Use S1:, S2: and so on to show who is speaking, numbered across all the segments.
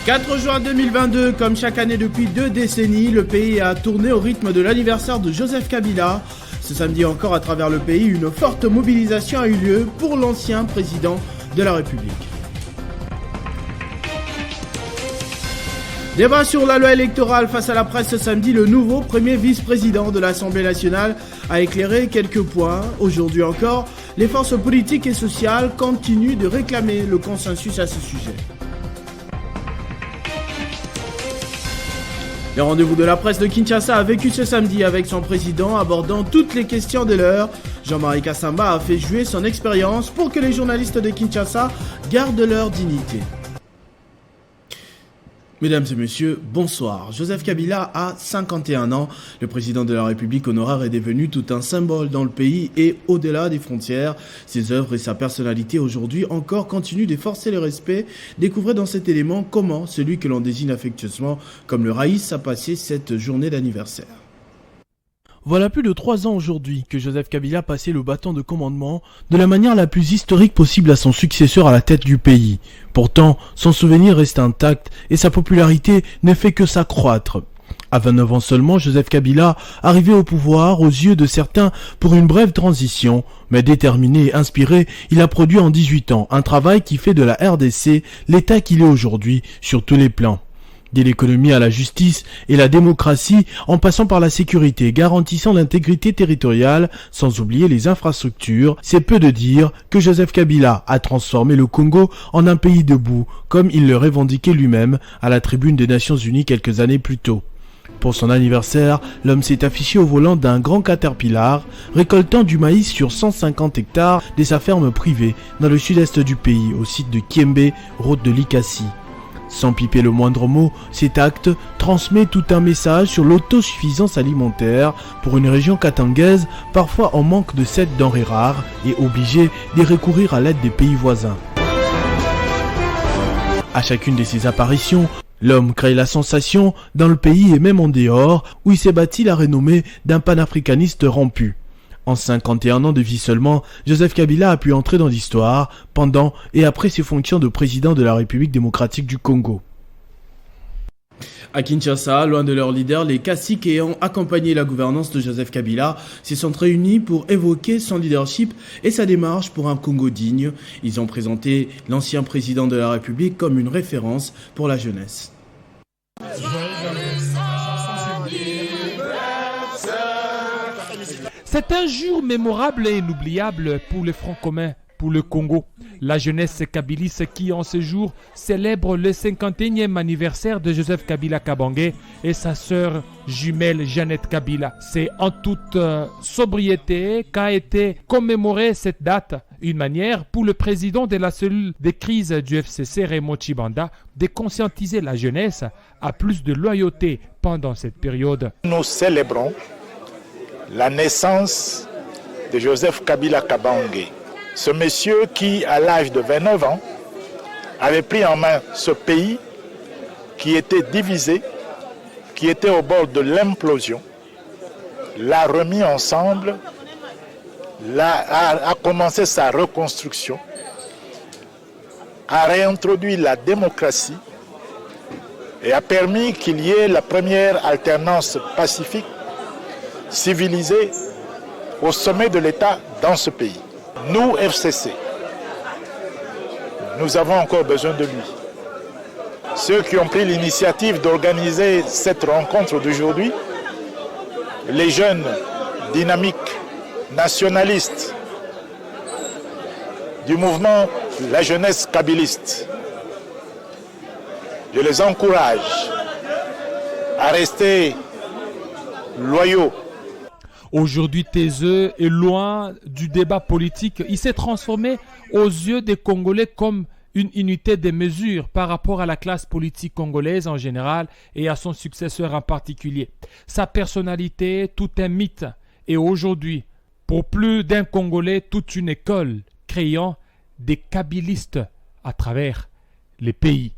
S1: 4 juin 2022, comme chaque année depuis 2 décennies, le pays a tourné au rythme de l'anniversaire de Joseph Kabila. Ce samedi encore, à travers le pays, une forte mobilisation a eu lieu pour l'ancien président de la République. Débat sur la loi électorale face à la presse ce samedi, le nouveau premier vice-président de l'Assemblée nationale a éclairé quelques points. Aujourd'hui encore, les forces politiques et sociales continuent de réclamer le consensus à ce sujet. Le rendez-vous de la presse de Kinshasa a vécu ce samedi avec son président abordant toutes les questions de l'heure. Jean-Marie Kassamba a fait jouer son expérience pour que les journalistes de Kinshasa gardent leur dignité. Mesdames et messieurs, bonsoir. Joseph Kabila a 51 ans. Le président de la République honoraire est devenu tout un symbole dans le pays et au-delà des frontières. Ses œuvres et sa personnalité aujourd'hui encore continuent d'efforcer le respect. Découvrez dans cet élément comment celui que l'on désigne affectueusement comme le Raïs a passé cette journée d'anniversaire. Voilà plus de 3 ans aujourd'hui que Joseph Kabila passait le bâton de commandement de la manière la plus historique possible à son successeur à la tête du pays. Pourtant, son souvenir reste intact et sa popularité ne fait que s'accroître. À 29 ans seulement, Joseph Kabila arrivait au pouvoir aux yeux de certains pour une brève transition, mais déterminé et inspiré, il a produit en 18 ans un travail qui fait de la RDC l'état qu'il est aujourd'hui sur tous les plans. De l'économie à la justice et la démocratie, en passant par la sécurité, garantissant l'intégrité territoriale, sans oublier les infrastructures, c'est peu de dire que Joseph Kabila a transformé le Congo en un pays debout, comme il le revendiquait lui-même à la tribune des Nations Unies quelques années plus tôt. Pour son anniversaire, l'homme s'est affiché au volant d'un grand Caterpillar, récoltant du maïs sur 150 hectares de sa ferme privée dans le sud-est du pays, au site de Kiembe, route de Likasi. Sans piper le moindre mot, cet acte transmet tout un message sur l'autosuffisance alimentaire pour une région katangaise parfois en manque de cette denrée rare et obligée de recourir à l'aide des pays voisins. À chacune de ses apparitions, l'homme crée la sensation dans le pays et même en dehors où il s'est bâti la renommée d'un panafricaniste rompu. En 51 ans de vie seulement, Joseph Kabila a pu entrer dans l'histoire pendant et après ses fonctions de président de la République démocratique du Congo. À Kinshasa, loin de leur leader, les caciques ayant accompagné la gouvernance de Joseph Kabila se sont réunis pour évoquer son leadership et sa démarche pour un Congo digne. Ils ont présenté l'ancien président de la République comme une référence pour la jeunesse.
S2: C'est un jour mémorable et inoubliable pour les Francs communs, pour le Congo. La jeunesse kabiliste qui, en ce jour, célèbre le 51e anniversaire de Joseph Kabila Kabange et sa sœur jumelle Jeannette Kabila. C'est en toute sobriété qu'a été commémorée cette date, une manière pour le président de la cellule de crise du FCC, Raymond Tshibanda, de conscientiser la jeunesse à plus de loyauté pendant cette période.
S3: Nous célébrons la naissance de Joseph Kabila Kabange. Ce monsieur qui, à l'âge de 29 ans, avait pris en main ce pays qui était divisé, qui était au bord de l'implosion, l'a remis ensemble, a commencé sa reconstruction, a réintroduit la démocratie et a permis qu'il y ait la première alternance pacifique civilisé au sommet de l'État dans ce pays. Nous, FCC, nous avons encore besoin de lui. Ceux qui ont pris l'initiative d'organiser cette rencontre d'aujourd'hui, les jeunes dynamiques, nationalistes du mouvement La Jeunesse Kabiliste, je les encourage à rester loyaux.
S2: Aujourd'hui, TSE est loin du débat politique. Il s'est transformé aux yeux des Congolais comme une unité de mesure par rapport à la classe politique congolaise en général et à son successeur en particulier. Sa personnalité, tout un mythe. Et aujourd'hui, pour plus d'un Congolais, toute une école créant des kabilistes à travers les pays.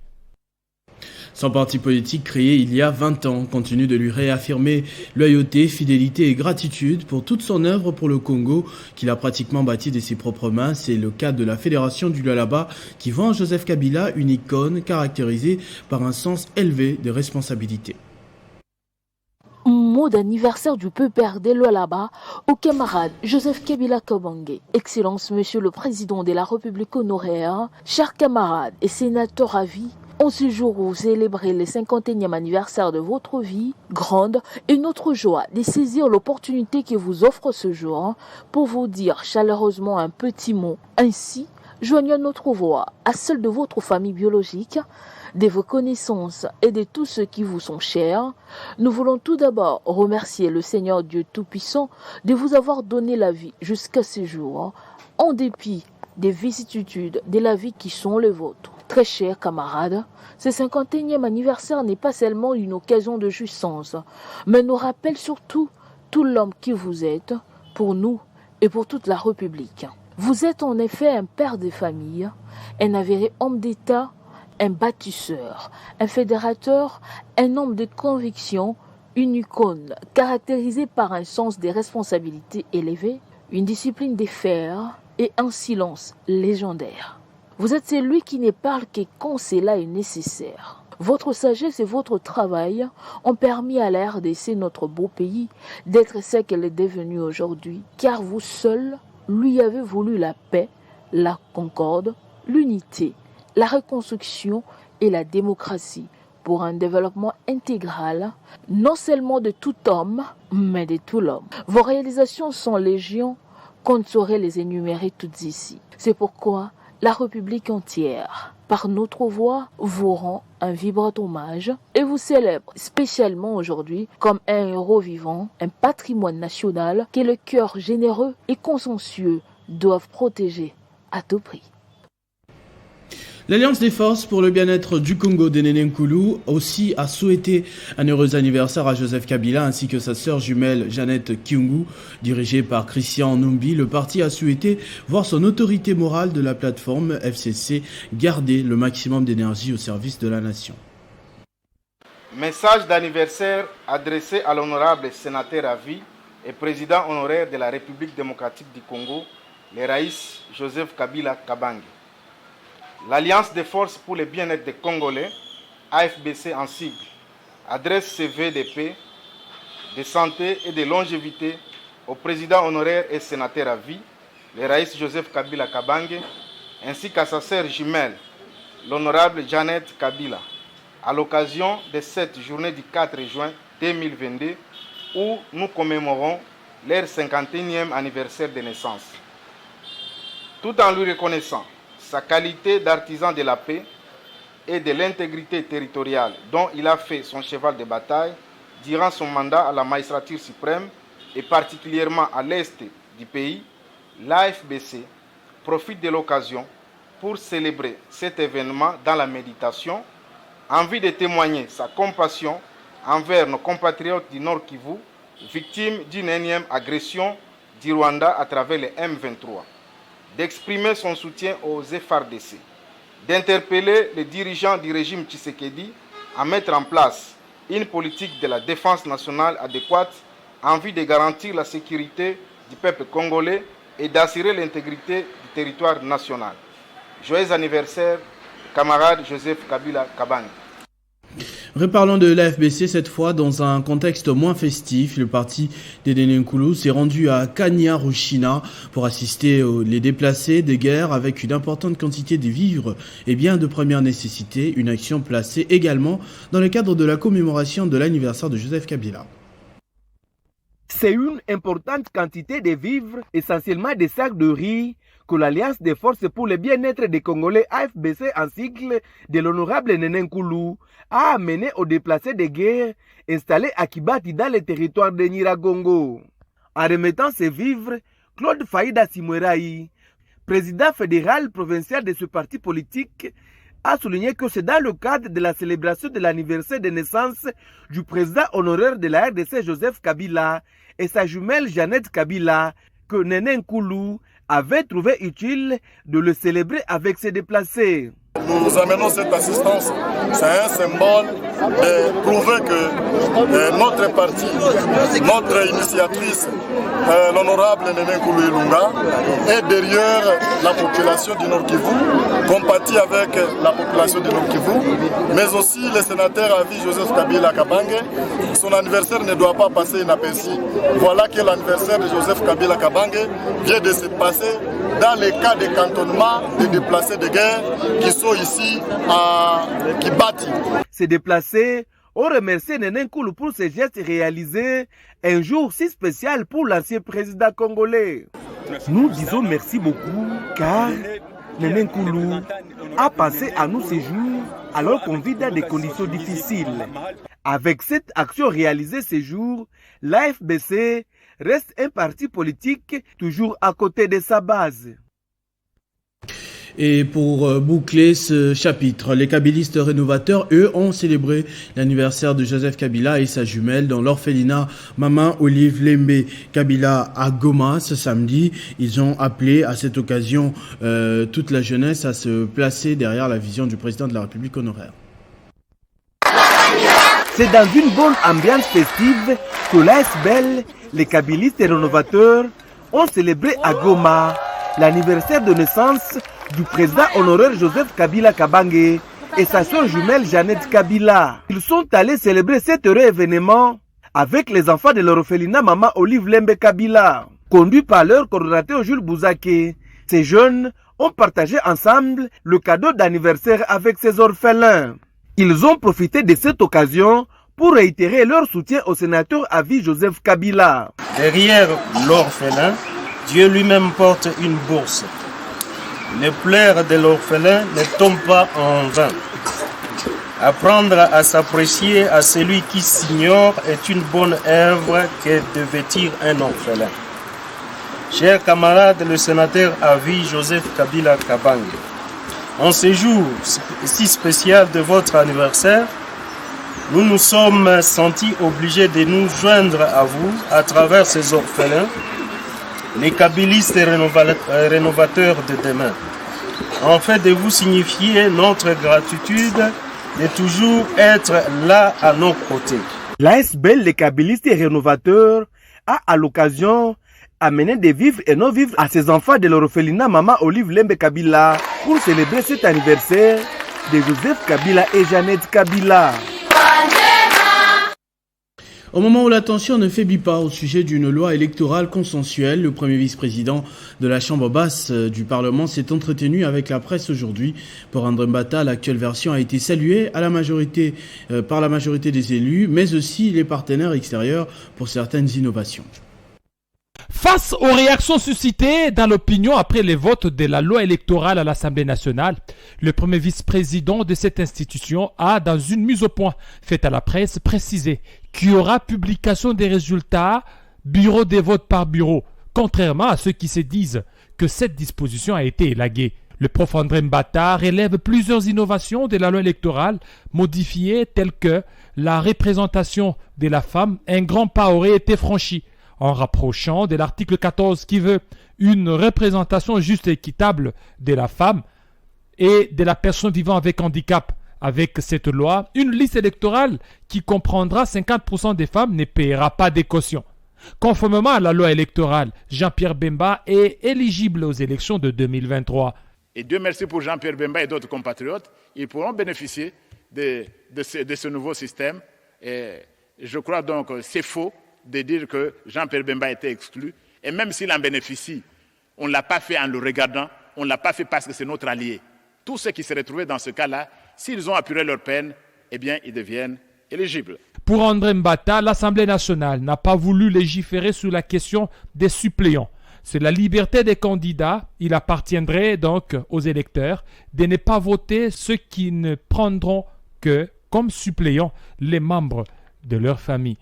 S1: Son parti politique créé il y a 20 ans continue de lui réaffirmer loyauté, fidélité et gratitude pour toute son œuvre pour le Congo qu'il a pratiquement bâti de ses propres mains. C'est le cas de la Fédération du Lualaba qui voit en Joseph Kabila une icône caractérisée par un sens élevé de responsabilité.
S4: Mot d'anniversaire du peuple des Lualaba au camarade Joseph Kabila Kabange. Excellence, Monsieur le Président de la République honoraire, chers camarades et sénateurs à vie, en ce jour où vous célébrez le 51e anniversaire de votre vie grande et notre joie de saisir l'opportunité que vous offre ce jour pour vous dire chaleureusement un petit mot. Ainsi, joignons notre voix à celle de votre famille biologique, de vos connaissances et de tous ceux qui vous sont chers. Nous voulons tout d'abord remercier le Seigneur Dieu Tout-Puissant de vous avoir donné la vie jusqu'à ce jour, en dépit des vicissitudes de la vie qui sont les vôtres. Très chers camarades, ce 51e anniversaire n'est pas seulement une occasion de jouissance, mais nous rappelle surtout tout l'homme que vous êtes pour nous et pour toute la République. Vous êtes en effet un père de famille, un avéré homme d'État, un bâtisseur, un fédérateur, un homme de conviction, une icône caractérisée par un sens des responsabilités élevé, une discipline des fers et un silence légendaire. Vous êtes celui qui ne parle que quand cela est nécessaire. Votre sagesse et votre travail ont permis à la RDC, notre beau pays, d'être ce qu'elle est devenue aujourd'hui, car vous seul lui avez voulu la paix, la concorde, l'unité, la reconstruction et la démocratie pour un développement intégral, non seulement de tout homme, mais de tout l'homme. Vos réalisations sont légion, qu'on ne saurait les énumérer toutes ici. C'est pourquoi la République entière, par notre voix, vous rend un vibrant hommage et vous célèbre spécialement aujourd'hui comme un héros vivant, un patrimoine national que le cœur généreux et consciencieux doivent protéger à tout prix.
S1: L'Alliance des forces pour le bien-être du Congo de Néné Nkoulou aussi a souhaité un heureux anniversaire à Joseph Kabila ainsi que sa sœur jumelle Jeannette Kiungu. Dirigée par Christian Numbi, le parti a souhaité voir son autorité morale de la plateforme FCC garder le maximum d'énergie au service de la nation.
S5: Message d'anniversaire adressé à l'honorable sénateur à vie et président honoraire de la République démocratique du Congo, le Raïs Joseph Kabila Kabange. L'Alliance des forces pour le bien-être des Congolais, AFBC en sigle, adresse ses vœux de paix, de santé et de longévité au président honoraire et sénateur à vie, le Raïs Joseph Kabila Kabange, ainsi qu'à sa sœur jumelle, l'honorable Jeannette Kabila, à l'occasion de cette journée du 4 juin 2022 où nous commémorons leur 51e anniversaire de naissance. Tout en lui reconnaissant sa qualité d'artisan de la paix et de l'intégrité territoriale dont il a fait son cheval de bataille durant son mandat à la magistrature suprême et particulièrement à l'est du pays, l'AFBC profite de l'occasion pour célébrer cet événement dans la méditation en vue de témoigner sa compassion envers nos compatriotes du Nord Kivu, victimes d'une énième agression du Rwanda à travers les M23. D'exprimer son soutien aux FARDC, d'interpeller les dirigeants du régime Tshisekedi à mettre en place une politique de la défense nationale adéquate en vue de garantir la sécurité du peuple congolais et d'assurer l'intégrité du territoire national. Joyeux anniversaire, camarade Joseph Kabila Kabange.
S1: Reparlons de l'AFBC cette fois dans un contexte moins festif. Le parti de Néné Nkoulou s'est rendu à Kanyarushina pour assister aux les déplacés de guerre avec une importante quantité de vivres et biens de première nécessité. Une action placée également dans le cadre de la commémoration de l'anniversaire de Joseph Kabila.
S6: C'est une importante quantité de vivres, essentiellement des sacs de riz, que l'Alliance des forces pour le bien-être des Congolais AFBC en sigle de l'honorable Néné Nkoulou a amené aux déplacés de guerre installés à Kibati dans le territoire de Nyiragongo. En remettant ces vivres, Claude Faïda Simweraï, président fédéral provincial de ce parti politique, a souligné que c'est dans le cadre de la célébration de l'anniversaire de naissance du président honoraire de la RDC Joseph Kabila et sa jumelle Jeannette Kabila que Néné Nkoulou avait trouvé utile de le célébrer avec ses déplacés.
S7: nous amenons cette assistance, c'est un symbole de prouver que notre parti, notre initiatrice, l'honorable Néné Nkoulou Ilunga, est derrière la population du Nord Kivu, compatit avec la population du Nord Kivu, mais aussi le sénateur à vie Joseph Kabila Kabange. Son anniversaire ne doit pas passer inaperçu. Voilà que l'anniversaire de Joseph Kabila Kabange vient de se passer dans les cas de cantonnement des déplacés de guerre qui sont ici à Kibati.
S6: Ces déplacés ont remercié Néné Nkoulou pour ces gestes réalisés un jour si spécial pour l'ancien président congolais. Nous disons merci beaucoup car Néné Nkoulou a passé à nous ces jours alors qu'on vit dans des conditions difficiles. Avec cette action réalisée ces jours, l'AFBC reste un parti politique toujours à côté de sa base.
S1: Et pour boucler ce chapitre, les kabylistes rénovateurs, eux, ont célébré l'anniversaire de Joseph Kabila et sa jumelle dans l'orphelinat Maman Olive Lembe Kabila à Goma ce samedi. Ils ont appelé à cette occasion toute la jeunesse à se placer derrière la vision du président de la République honoraire.
S6: C'est dans une bonne ambiance festive que l'ASBEL, les kabylistes rénovateurs, ont célébré à Goma l'anniversaire de naissance du président honoraire Joseph Kabila Kabange et sa sœur jumelle Jeannette Kabila. Ils sont allés célébrer cet heureux événement avec les enfants de l'orphelinat Maman Olive Lembe Kabila. Conduits par leur coordonnateur Jules Bouzake, ces jeunes ont partagé ensemble le cadeau d'anniversaire avec ces orphelins. Ils ont profité de cette occasion pour réitérer leur soutien au sénateur à vie Joseph Kabila.
S8: Derrière l'orphelin, Dieu lui-même porte une bourse. Les pleurs de l'orphelin ne tombent pas en vain. Apprendre à s'apprécier à celui qui s'ignore est une bonne œuvre que de vêtir un orphelin. Chers camarades, le sénateur à vie Joseph Kabila Kabange, en ce jour si spécial de votre anniversaire, nous nous sommes sentis obligés de nous joindre à vous à travers ces orphelins, les kabylistes rénovateurs de demain, en fait de vous signifier notre gratitude de toujours être là à nos côtés.
S6: L'ASBEL, les kabylistes rénovateurs, a à l'occasion amené des vivres et non-vivres à ses enfants de l'orphelinat Maman Olive Lembe Kabila pour célébrer cet anniversaire de Joseph Kabila et Jeannette Kabila.
S1: Au moment où la tension ne faiblit pas au sujet d'une loi électorale consensuelle, le premier vice-président de la Chambre basse du Parlement s'est entretenu avec la presse aujourd'hui. Pour André Mbata, l'actuelle version a été saluée à la majorité, par la majorité des élus, mais aussi les partenaires extérieurs pour certaines innovations.
S2: Face aux réactions suscitées dans l'opinion après les votes de la loi électorale à l'Assemblée nationale, le premier vice-président de cette institution a, dans une mise au point faite à la presse, précisé qu'il y aura publication des résultats bureau des votes par bureau, contrairement à ceux qui se disent que cette disposition a été élaguée. Le prof André Mbata relève plusieurs innovations de la loi électorale modifiées telles que la représentation de la femme. Un grand pas aurait été franchi en rapprochant de l'article 14 qui veut une représentation juste et équitable de la femme et de la personne vivant avec handicap. Avec cette loi, une liste électorale qui comprendra 50% des femmes ne paiera pas des cautions. Conformément à la loi électorale, Jean-Pierre Bemba est éligible aux élections de 2023.
S3: Et Dieu merci pour Jean-Pierre Bemba et d'autres compatriotes, ils pourront bénéficier de ce nouveau système. Et je crois donc que c'est faux de dire que Jean-Pierre Bemba était exclu. Et même s'il en bénéficie, on ne l'a pas fait en le regardant, on ne l'a pas fait parce que c'est notre allié. Tous ceux qui se retrouvaient dans ce cas-là, s'ils ont apuré leur peine, eh bien, ils deviennent éligibles.
S2: Pour André Mbata, l'Assemblée nationale n'a pas voulu légiférer sur la question des suppléants. C'est la liberté des candidats. Il appartiendrait donc aux électeurs de ne pas voter ceux qui ne prendront que comme suppléants les membres de leur famille.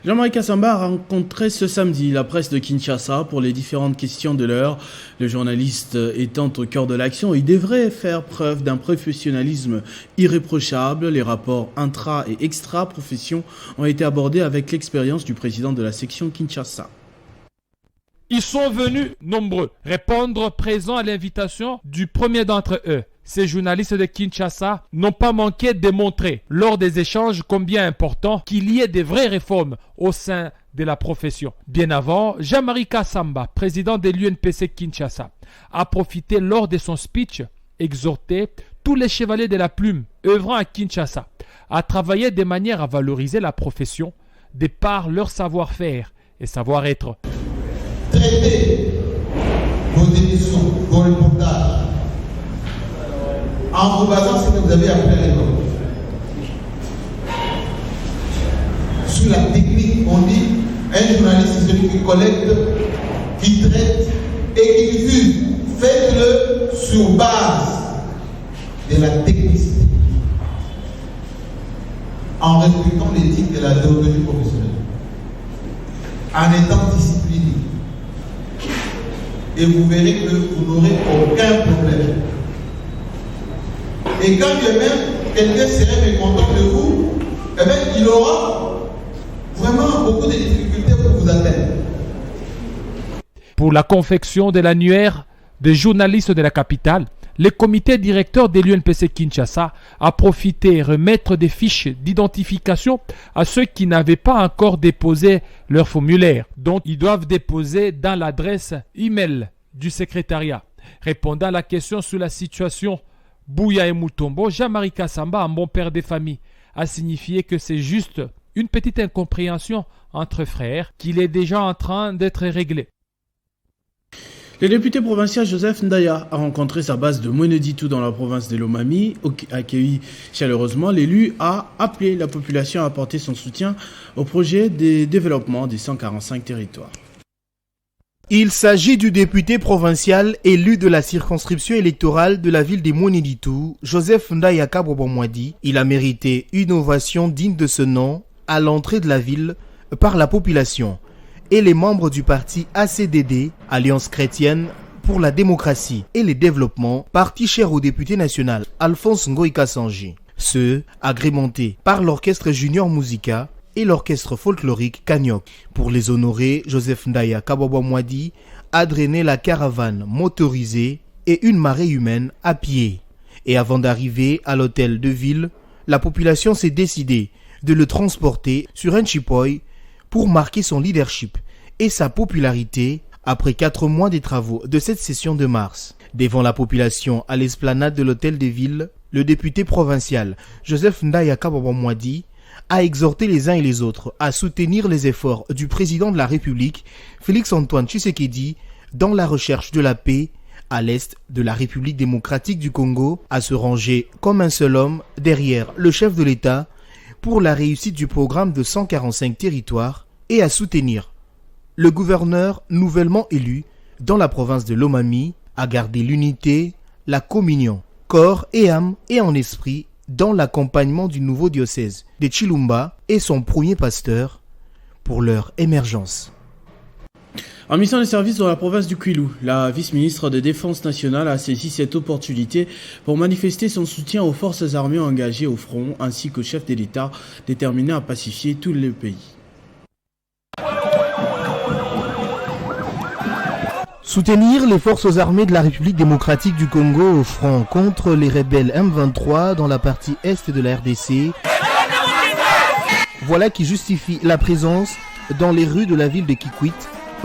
S1: Jean-Marie Kassamba a rencontré ce samedi la presse de Kinshasa pour les différentes questions de l'heure. Le journaliste étant au cœur de l'action, il devrait faire preuve d'un professionnalisme irréprochable. Les rapports intra- et extra-profession ont été abordés avec l'expérience du président de la section Kinshasa.
S2: Ils sont venus nombreux répondre présents à l'invitation du premier d'entre eux, Ces journalistes de Kinshasa n'ont pas manqué de démontrer lors des échanges combien important qu'il y ait des vraies réformes au sein de la profession. Bien avant, Jean-Marie Kassamba, président de l'UNPC Kinshasa, a profité lors de son speech exhorté tous les chevaliers de la plume œuvrant à Kinshasa à travailler de manière à valoriser la profession de par leur savoir-faire et savoir-être.
S9: Traitez vos émissions, vos reportages en vous basant sur ce que vous avez appris à l'école. Sur la technique, on dit un journaliste c'est celui qui collecte, qui traite et qui diffuse. Faites-le sur base de la technicité, en respectant l'éthique de la déontologie professionnelle, en étant discipliné. Et vous verrez que vous n'aurez aucun problème. Et quand bien même quelqu'un serait mécontent de vous, eh bien, il aura vraiment beaucoup de difficultés pour vous atteindre.
S2: Pour la confection de l'annuaire des journalistes de la capitale, le comité directeur de l'UNPC Kinshasa a profité de remettre des fiches d'identification à ceux qui n'avaient pas encore déposé leur formulaire, dont ils doivent déposer dans l'adresse email du secrétariat. Répondant à la question sur la situation Bouya et Mutombo, Jean-Marie Kassamba, un bon père de famille, a signifié que c'est juste une petite incompréhension entre frères qu'il est déjà en train d'être réglé.
S1: Le député provincial Joseph Ndaya a rencontré sa base de Mweneditu dans la province de Lomami. Accueilli chaleureusement, l'élu a appelé la population à apporter son soutien au projet de développement des 145 territoires.
S10: Il s'agit du député provincial élu de la circonscription électorale de la ville de Mweneditu, Joseph Ndaya Kabobomwadi. Il a mérité une ovation digne de ce nom à l'entrée de la ville par la population et les membres du parti ACDD, Alliance chrétienne pour la démocratie et le développement, parti cher au député national Alphonse Ngoïka Sanji. Ceux agrémentés par l'orchestre Junior Musica et l'orchestre folklorique Kanyok. Pour les honorer, Joseph Ndaya Kabobomwadi a drainé la caravane motorisée et une marée humaine à pied. Et avant d'arriver à l'hôtel de ville, la population s'est décidée de le transporter sur un chipoy pour marquer son leadership et sa popularité après 4 mois des travaux de cette session de mars. Devant la population à l'esplanade de l'hôtel de ville, le député provincial Joseph Ndaya Kabobomwadi a exhorté les uns et les autres à soutenir les efforts du président de la République, Félix-Antoine Tshisekedi, dans la recherche de la paix à l'est de la République démocratique du Congo, à se ranger comme un seul homme derrière le chef de l'État pour la réussite du programme de 145 territoires et à soutenir le gouverneur nouvellement élu dans la province de Lomami, à garder l'unité, la communion, corps et âme et en esprit dans l'accompagnement du nouveau diocèse de Chilumba et son premier pasteur pour leur émergence.
S1: En mission de service dans la province du Kwilu, la vice-ministre de Défense nationale a saisi cette opportunité pour manifester son soutien aux forces armées engagées au front ainsi qu'au chef de l'État déterminé à pacifier tout le pays.
S10: Soutenir les forces armées de la République démocratique du Congo au front contre les rebelles M23 dans la partie est de la RDC. Voilà qui justifie la présence dans les rues de la ville de Kikwit,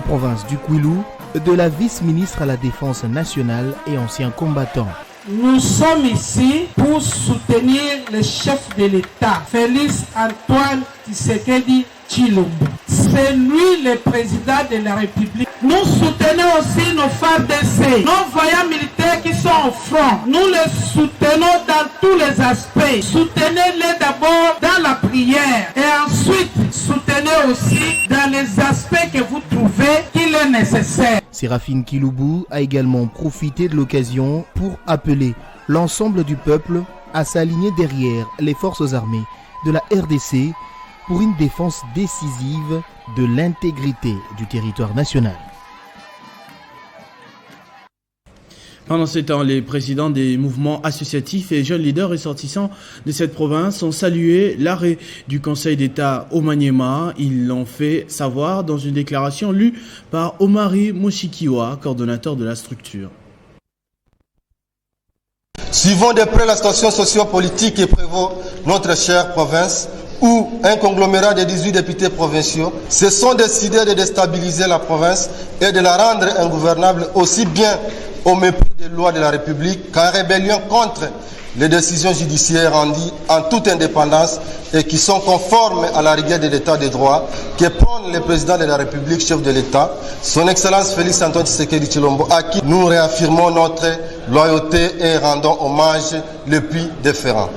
S10: province du Kwilu, de la vice-ministre à la Défense nationale et ancien combattant.
S11: Nous sommes ici pour soutenir le chef de l'État, Félix-Antoine Tshisekedi Tshilombo. C'est lui le président de la République. Nous soutenons aussi nos FARDC, nos voyants militaires qui sont au front. Nous les soutenons dans tous les aspects. Soutenez-les d'abord dans la prière et ensuite soutenez aussi dans les aspects que vous trouvez qu'il est nécessaire.
S10: Séraphine Kilubu a également profité de l'occasion pour appeler l'ensemble du peuple à s'aligner derrière les forces armées de la RDC pour une défense décisive de l'intégrité du territoire national.
S1: Pendant ce temps, les présidents des mouvements associatifs et jeunes leaders ressortissants de cette province ont salué l'arrêt du Conseil d'État au Maniema. Ils l'ont fait savoir dans une déclaration lue par Omari Moshikiwa, coordonnateur de la structure.
S12: Suivons de près la situation socio-politique qui prévaut notre chère province, où un conglomérat de 18 députés provinciaux se sont décidés de déstabiliser la province et de la rendre ingouvernable aussi bien au mépris des lois de la République qu'en rébellion contre les décisions judiciaires rendues en toute indépendance et qui sont conformes à la rigueur de l'état de droit que prône le président de la République, chef de l'État, son Excellence Félix Antoine Tshisekedi Tshilombo, à qui nous réaffirmons notre loyauté et rendons hommage le plus déférent.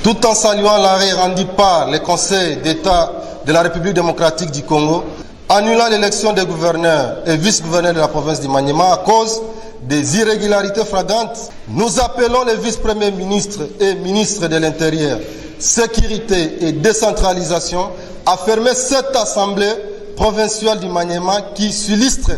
S12: Tout en saluant l'arrêt rendu par le Conseil d'État de la République démocratique du Congo, annulant l'élection des gouverneurs et vice-gouverneurs de la province du Maniema à cause des irrégularités flagrantes, nous appelons le vice-premier ministre et ministre de l'Intérieur, Sécurité et Décentralisation à fermer cette assemblée provinciale du Maniema qui s'illustre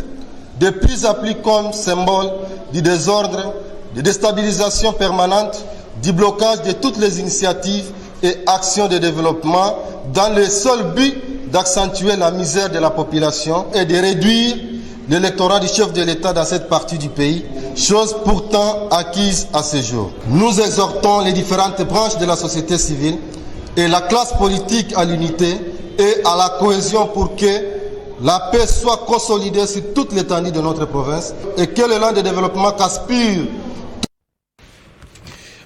S12: de plus en plus comme symbole du désordre, de déstabilisation permanente, du blocage de toutes les initiatives et actions de développement dans le seul but d'accentuer la misère de la population et de réduire l'électorat du chef de l'État dans cette partie du pays, chose pourtant acquise à ce jour. Nous exhortons les différentes branches de la société civile et la classe politique à l'unité et à la cohésion pour que la paix soit consolidée sur toute l'étendue de notre province et que l'élan de développement qu'aspire.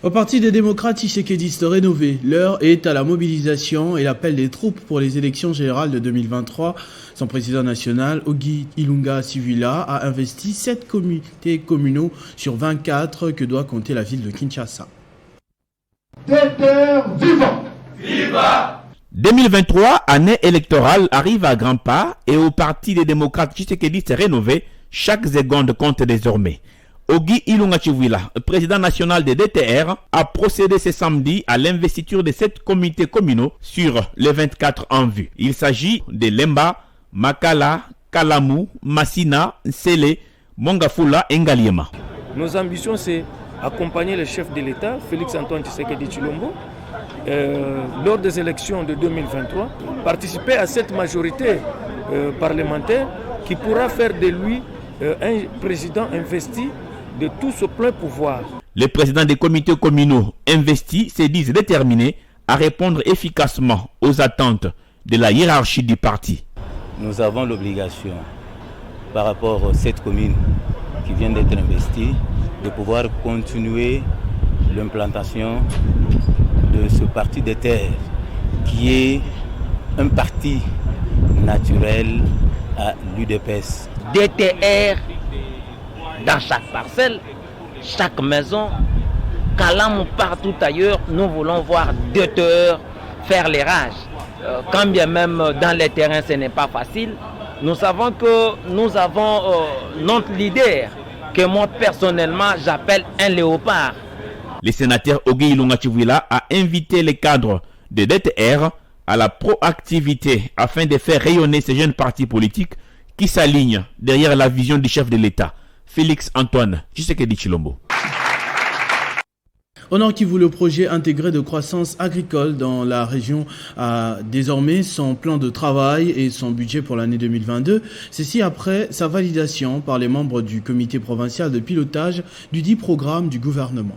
S1: Au Parti des démocrates tshisekédistes rénové, l'heure est à la mobilisation et l'appel des troupes pour les élections générales de 2023. Son président national, Ogi Ilunga Sivila, a investi 7 comités communaux sur 24 que doit compter la ville de Kinshasa.
S13: Viva 2023, année électorale, arrive à grands pas et au Parti des démocrates tshisekédistes rénové, chaque seconde compte désormais. Ogi Ilunga Sivila, président national des DTR, a procédé ce samedi à l'investiture de 7 comités communaux sur les 24 en vue. Il s'agit de Lemba, Makala, Kalamu, Massina, Nsele, Mongafula et Ngaliema.
S14: Nos ambitions, c'est accompagner le chef de l'État, Félix Antoine Tshisekedi Tshilombo, lors des élections de 2023, participer à cette majorité parlementaire qui pourra faire de lui un président investi de tout ce plein pouvoir.
S13: Les présidents des comités communaux investis se disent déterminés à répondre efficacement aux attentes de la hiérarchie du parti.
S15: Nous avons l'obligation, par rapport aux 7 communes qui viennent d'être investies, de pouvoir continuer l'implantation de ce parti des terres, qui est un parti naturel à l'UDPS.
S16: DTR dans chaque parcelle, chaque maison, Kalam partout ailleurs, nous voulons voir DTR faire les rages. Quand bien même dans les terrains ce n'est pas facile, nous savons que nous avons notre leader, que moi personnellement j'appelle un léopard.
S13: Le sénateur Ogi Ilunga Sivila a invité les cadres de DTR à la proactivité afin de faire rayonner ces jeunes partis politiques qui s'alignent derrière la vision du chef de l'État, Félix Antoine Tshisekedi Tshilombo.
S1: Au Nord Kivu, le projet intégré de croissance agricole dans la région a désormais son plan de travail et son budget pour l'année 2022. Ceci après sa validation par les membres du comité provincial de pilotage du dit programme du gouvernement.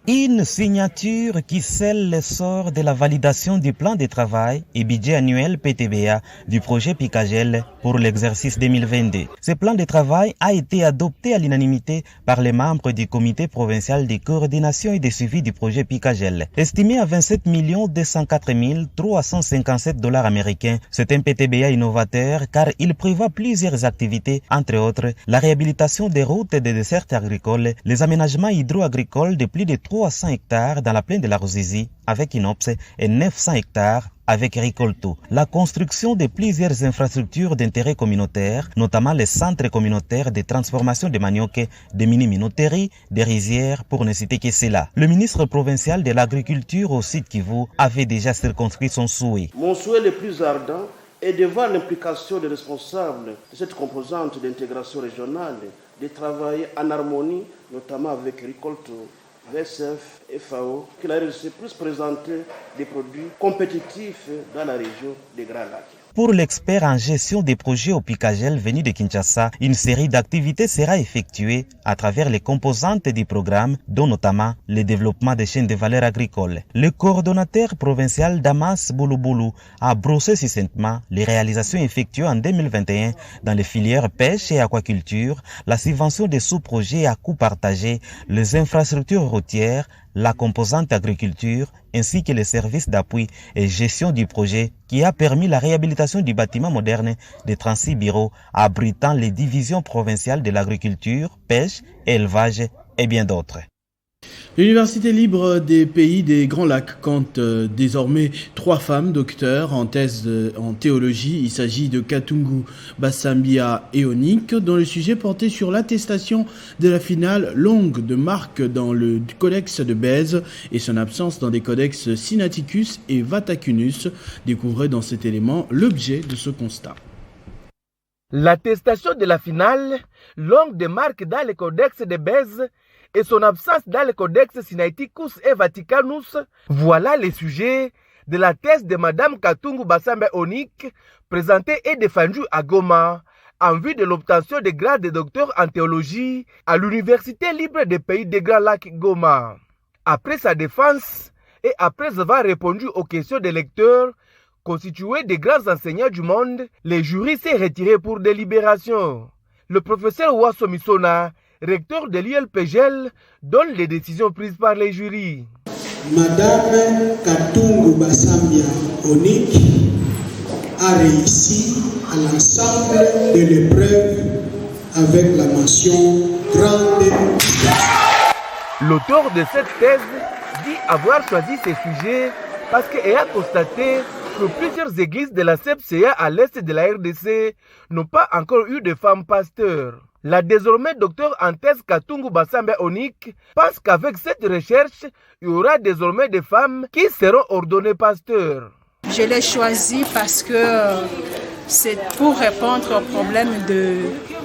S17: Une signature qui scelle le sort de la validation du plan de travail et budget annuel PTBA du projet Picagel pour l'exercice 2022. Ce plan de travail a été adopté à l'unanimité par les membres du comité provincial de coordination et de suivi du projet Picagel. Estimé à 27 204 357 $ américains, c'est un PTBA innovateur car il prévoit plusieurs activités, entre autres la réhabilitation des routes et des dessertes agricoles, les aménagements hydro-agricoles de plus de 300 hectares dans la plaine de la Ruzizi avec Inops et 900 hectares avec Ricolto. La construction de plusieurs infrastructures d'intérêt communautaire, notamment les centres communautaires de transformation de manioc, des mini-minoteries, des rizières, pour ne citer que cela. Le ministre provincial de l'Agriculture au Sud Kivu avait déjà circonscrit son souhait.
S18: Mon souhait le plus ardent est de voir l'implication des responsables de cette composante d'intégration régionale, de travailler en harmonie, notamment avec Ricolto, VSF, FAO, qu'il a réussi plus présenter des produits compétitifs dans la région des Grands Lacs.
S17: Pour l'expert en gestion des projets au Picagel venu de Kinshasa, une série d'activités sera effectuée à travers les composantes du programme, dont notamment le développement des chaînes de valeur agricoles. Le coordonnateur provincial Damas Boulouboulou a brossé succinctement les réalisations effectuées en 2021 dans les filières pêche et aquaculture, la subvention des sous-projets à coût partagé, les infrastructures routières, la composante agriculture ainsi que les services d'appui et gestion du projet qui a permis la réhabilitation du bâtiment moderne de 36 bureaux abritant les divisions provinciales de l'agriculture, pêche, élevage et bien d'autres.
S1: L'Université libre des pays des Grands Lacs compte désormais 3 femmes docteurs en thèse en théologie. Il s'agit de Katungu Bassambia Eonik, dont le sujet portait sur l'attestation de la finale longue de Marc dans le codex de Bèze et son absence dans des codex Sinaiticus et Vatacunus. Découvrez dans cet élément l'objet de ce constat.
S6: L'attestation de la finale longue de Marc dans le codex de Bèze et son absence dans le codex Sinaiticus et Vaticanus, voilà les sujets de la thèse de Madame Katungu Bassambia Eonik, présentée et défendue à Goma, en vue de l'obtention des grades de docteur en théologie à l'Université libre des pays des Grands Lacs Goma. Après sa défense et après avoir répondu aux questions des lecteurs, constitués des grands enseignants du monde, les jurys s'est retiré pour délibération. Le professeur Wasso Misona, recteur de l'ULPGL, donne les décisions prises par les jurys.
S19: Madame Katungu Bassambia Eonik a réussi à l'ensemble de l'épreuve avec la mention grande.
S6: L'auteur de cette thèse dit avoir choisi ces sujets parce qu'elle a constaté que plusieurs églises de la CEPCA à l'est de la RDC n'ont pas encore eu de femmes pasteurs. La désormais docteur en thèse Katungu Bassambia Eonik pense qu'avec cette recherche, il y aura désormais des femmes qui seront ordonnées pasteurs.
S20: Je l'ai choisi parce que c'est pour répondre au problème de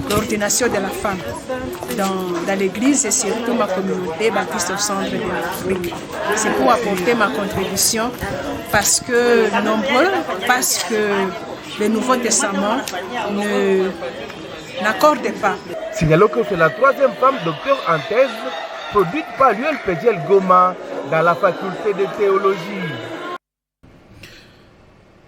S20: l'ordination de la femme dans l'église et surtout ma communauté baptiste au centre de l'Afrique. C'est pour apporter ma contribution parce que nombreux pensent que le Nouveau Testament n'accorde pas.
S6: Signalons que c'est la 3e femme docteur en thèse produite par l'ULPGL Goma dans la faculté de théologie.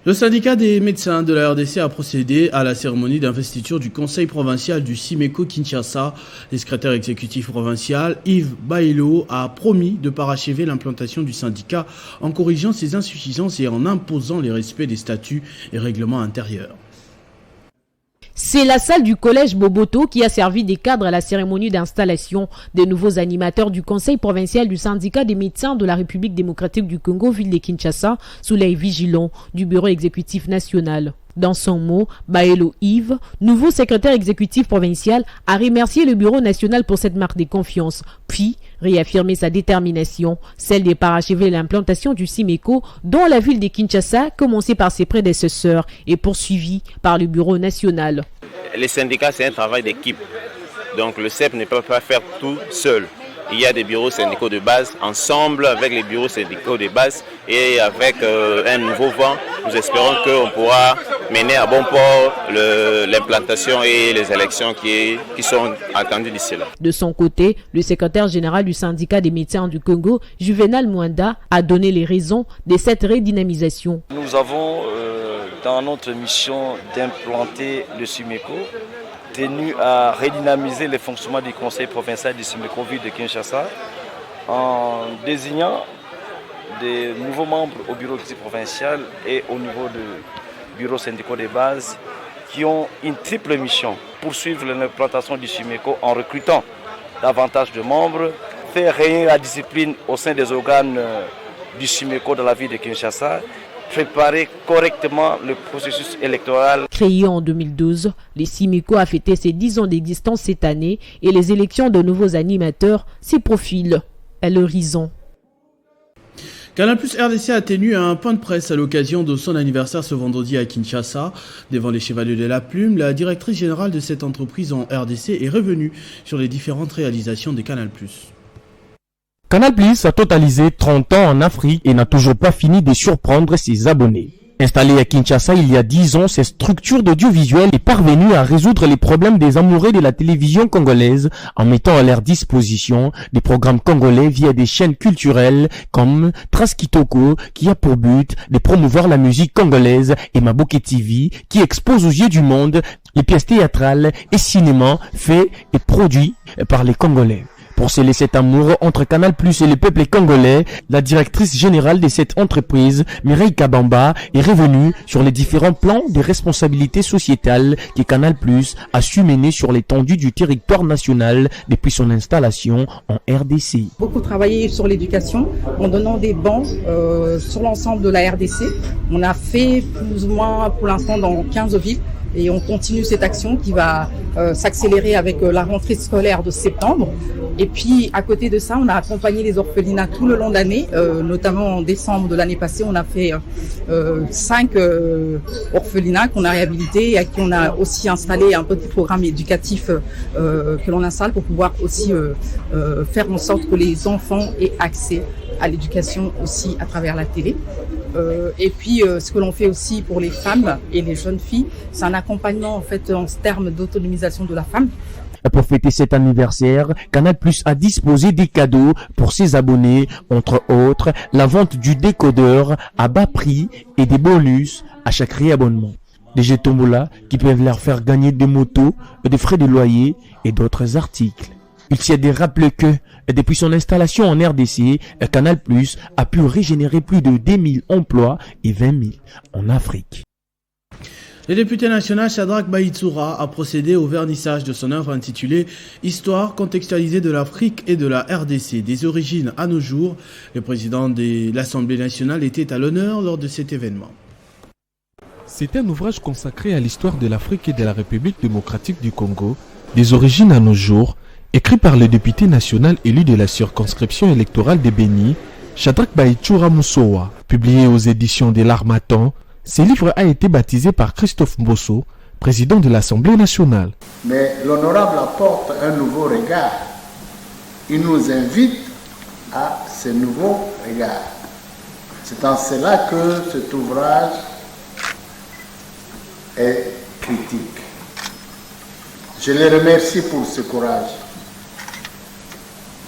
S1: Le syndicat des médecins de la RDC a procédé à la cérémonie d'investiture du conseil provincial du Simeko Kinshasa. Le secrétaire exécutif provincial, Yves Bailo, a promis de parachever l'implantation du syndicat en corrigeant ses insuffisances et en imposant les respects des statuts et règlements intérieurs.
S21: C'est la salle du collège Boboto qui a servi de cadre à la cérémonie d'installation des nouveaux animateurs du conseil provincial du syndicat des médecins de la République démocratique du Congo, ville de Kinshasa, sous l'œil vigilant du bureau exécutif national. Dans son mot, Baelo Yves, nouveau secrétaire exécutif provincial, a remercié le bureau national pour cette marque de confiance, puis réaffirmé sa détermination, celle de parachever l'implantation du Simeko dont la ville de Kinshasa, commencée par ses prédécesseurs et poursuivie par le bureau national.
S22: Les syndicats, c'est un travail d'équipe. Donc le CEP ne peut pas faire tout seul. Il y a des bureaux syndicaux de base, ensemble avec les bureaux syndicaux de base et avec un nouveau vent, nous espérons qu'on pourra mener à bon port l'implantation et les élections qui sont attendues d'ici là.
S21: De son côté, le secrétaire général du syndicat des médecins du Congo, Juvenal Mwanda, a donné les raisons de cette redynamisation.
S23: Nous avons dans notre mission d'implanter le Simeko, tenu à redynamiser le fonctionnement du conseil provincial du Simeko ville de Kinshasa en désignant des nouveaux membres au bureau provincial et au niveau du bureau syndical de base qui ont une triple mission: poursuivre l'implantation du Simeko en recrutant davantage de membres, faire régner la discipline au sein des organes du Simeko dans la ville de Kinshasa, préparer correctement le processus électoral.
S21: Créé en 2012, le Simeko a fêté ses 10 ans d'existence cette année et les élections de nouveaux animateurs s'y profilent à l'horizon.
S1: Canal+ RDC a tenu un point de presse à l'occasion de son anniversaire ce vendredi à Kinshasa. Devant les Chevaliers de la Plume, la directrice générale de cette entreprise en RDC est revenue sur les différentes réalisations de Canal+.
S2: Canal+ a totalisé 30 ans en Afrique et n'a toujours pas fini de surprendre ses abonnés.
S4: Installée à Kinshasa il y a 10 ans, cette structure d'audiovisuel est parvenue à résoudre les problèmes des amoureux de la télévision congolaise en mettant à leur disposition des programmes congolais via des chaînes culturelles comme Trace Kitoko qui a pour but de promouvoir la musique congolaise et Maboke TV qui expose aux yeux du monde les pièces théâtrales et cinéma faits et produits par les Congolais. Pour sceller cet amour entre Canal+ et le peuple congolais, la directrice générale de cette entreprise, Mireille Kabamba, est revenue sur les différents plans de responsabilité sociétale que Canal+ a su mener sur l'étendue du territoire national depuis son installation en RDC.
S5: Beaucoup travaillé sur l'éducation en donnant des bancs sur l'ensemble de la RDC. On a fait plus ou moins pour l'instant dans 15 villes. Et on continue cette action qui va s'accélérer avec la rentrée scolaire de septembre. Et puis, à côté de ça, on a accompagné les orphelinats tout le long de l'année. Notamment en décembre de l'année passée, on a fait 5 orphelinats qu'on a réhabilités et à qui on a aussi installé un petit programme éducatif que l'on installe pour pouvoir aussi faire en sorte que les enfants aient accès à l'éducation aussi à travers la télé. Et puis, ce que l'on fait aussi pour les femmes et les jeunes filles, c'est un accompagnement en fait en termes d'autonomisation de la femme.
S4: Pour fêter cet anniversaire, Canal+ a disposé des cadeaux pour ses abonnés, entre autres la vente du décodeur à bas prix et des bonus à chaque réabonnement. Des jetons tombola qui peuvent leur faire gagner des motos, des frais de loyer et d'autres articles. Il s'y a des rappels que, depuis son installation en RDC, Canal+ a pu régénérer plus de 10 000 emplois et 20 000 en Afrique.
S1: Le député national Shadrack Bahitsura a procédé au vernissage de son œuvre intitulée « Histoire contextualisée de l'Afrique et de la RDC, des origines à nos jours ». Le président de l'Assemblée nationale était à l'honneur lors de cet événement.
S2: C'est un ouvrage consacré à l'histoire de l'Afrique et de la République démocratique du Congo, des origines à nos jours, écrit par le député national élu de la circonscription électorale de Béni, Shadrack Bahitsura Moussowa, publié aux éditions de l'Harmattan. Ce livre a été baptisé par Christophe Mbosso, président de l'Assemblée nationale.
S7: Mais l'honorable apporte un nouveau regard. Il nous invite à ce nouveau regard. C'est en cela que cet ouvrage est critique. Je les remercie pour ce courage.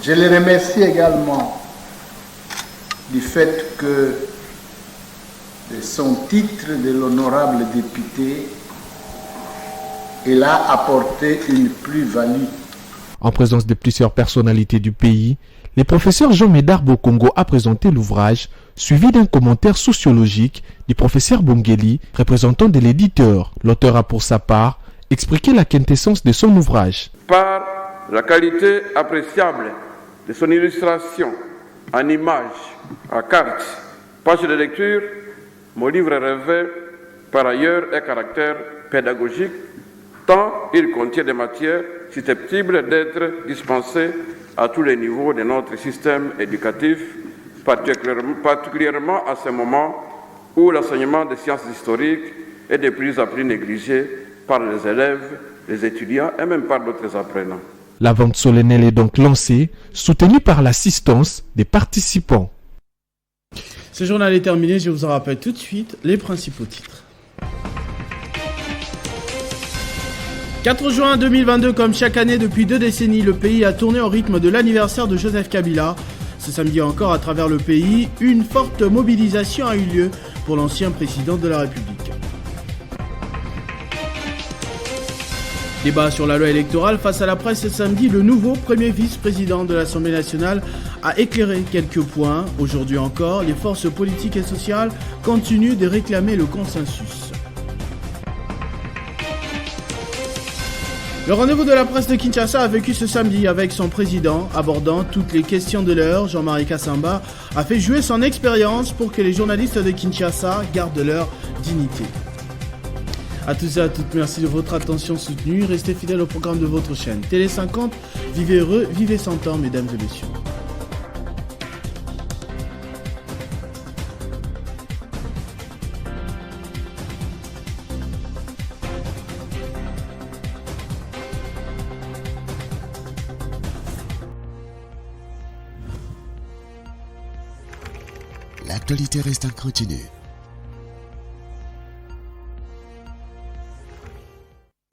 S7: Je les remercie également du fait que de son titre de l'honorable député, il a apporté une plus-value.
S2: En présence de plusieurs personnalités du pays, le professeur Jean Médard Bokongo a présenté l'ouvrage, suivi d'un commentaire sociologique du professeur Bongeli, représentant de l'éditeur. L'auteur a pour sa part expliqué la quintessence de son ouvrage.
S24: Par la qualité appréciable de son illustration, en images, à cartes, pages de lecture, mon livre revêt par ailleurs un caractère pédagogique, tant il contient des matières susceptibles d'être dispensées à tous les niveaux de notre système éducatif, particulièrement à ce moment où l'enseignement des sciences historiques est de plus en plus négligé par les élèves, les étudiants et même par d'autres apprenants.
S2: La vente solennelle est donc lancée, soutenue par l'assistance des participants.
S1: Ce journal est terminé, je vous en rappelle tout de suite les principaux titres. 4 juin 2022, comme chaque année depuis 2 décennies, le pays a tourné au rythme de l'anniversaire de Joseph Kabila. Ce samedi encore, à travers le pays, une forte mobilisation a eu lieu pour l'ancien président de la République. Débat sur la loi électorale face à la presse ce samedi, le nouveau premier vice-président de l'Assemblée nationale a éclairé quelques points. Aujourd'hui encore, les forces politiques et sociales continuent de réclamer le consensus. Le rendez-vous de la presse de Kinshasa a vécu ce samedi avec son président, abordant toutes les questions de l'heure. Jean-Marie Kassamba a fait jouer son expérience pour que les journalistes de Kinshasa gardent leur dignité. A tous et à toutes, merci de votre attention soutenue. Restez fidèles au programme de votre chaîne Télé 50. Vivez heureux, vivez sans temps, mesdames et messieurs.
S25: L'actualité reste en continu.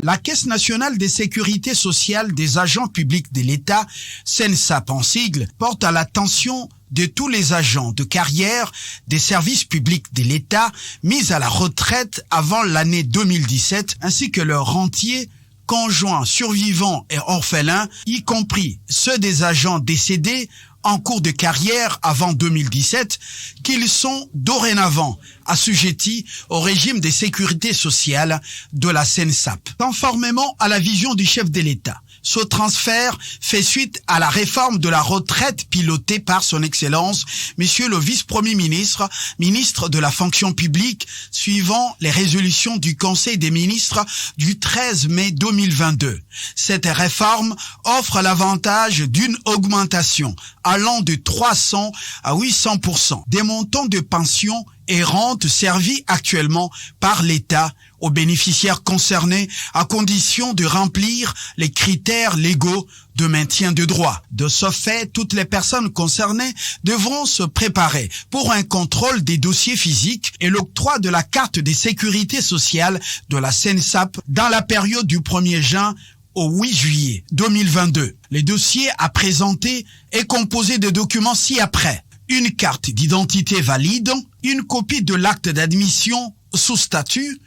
S3: La Caisse nationale de sécurité sociale des agents publics de l'État, CNSAP en sigle, porte à l'attention de tous les agents de carrière des services publics de l'État mis à la retraite avant l'année 2017, ainsi que leurs rentiers, conjoints, survivants et orphelins, y compris ceux des agents décédés en cours de carrière avant 2017, qu'ils sont dorénavant assujettis au régime de sécurité sociale de la CNSAP. Conformément à la vision du chef de l'État, ce transfert fait suite à la réforme de la retraite pilotée par son Excellence, Monsieur le Vice-Premier ministre, ministre de la fonction publique, suivant les résolutions du Conseil des ministres du 13 mai 2022. Cette réforme offre l'avantage d'une augmentation allant de 300 à 800% des montants de pension et rentes servies actuellement par l'État aux bénéficiaires concernés à condition de remplir les critères légaux de maintien de droit. De ce fait, toutes les personnes concernées devront se préparer pour un contrôle des dossiers physiques et l'octroi de la carte de sécurité sociale de la CNSAP dans la période du 1er juin au 8 juillet 2022. Le dossier à présenter est composé de documents ci-après: une carte d'identité valide, une copie de l'acte d'admission sous statut,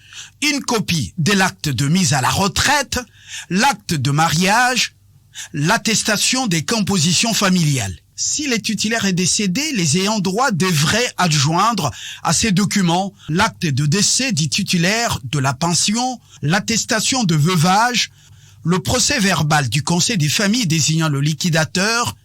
S3: une copie de l'acte de mise à la retraite, l'acte de mariage, l'attestation des compositions familiales. Si le titulaire est décédé, les ayants droit devraient adjoindre à ces documents l'acte de décès du titulaire de la pension, l'attestation de veuvage, le procès verbal du conseil des familles désignant le liquidateur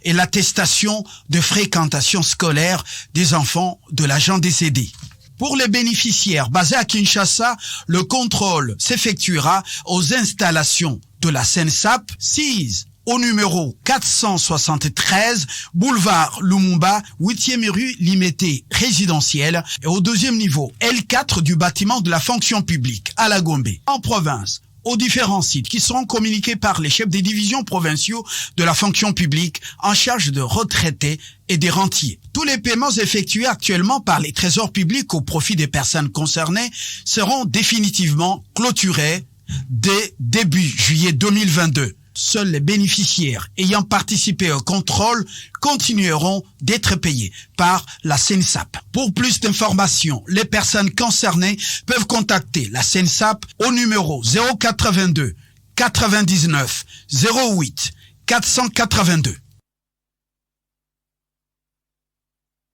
S3: et l'attestation de fréquentation scolaire des enfants de l'agent décédé. Pour les bénéficiaires basés à Kinshasa, le contrôle s'effectuera aux installations de la CNSAP, 6 au numéro 473, boulevard Lumumba, 8e rue Limité résidentielle, et au 2e niveau L4 du bâtiment de la fonction publique à la Gombe. En province, aux différents sites qui seront communiqués par les chefs des divisions provinciaux de la fonction publique en charge de retraités et des rentiers. Tous les paiements effectués actuellement par les trésors publics au profit des personnes concernées seront définitivement clôturés dès début juillet 2022. Seuls les bénéficiaires ayant participé au contrôle continueront d'être payés par la CNSAP. Pour plus d'informations, les personnes concernées peuvent contacter la CNSAP au numéro 082 99 08 482.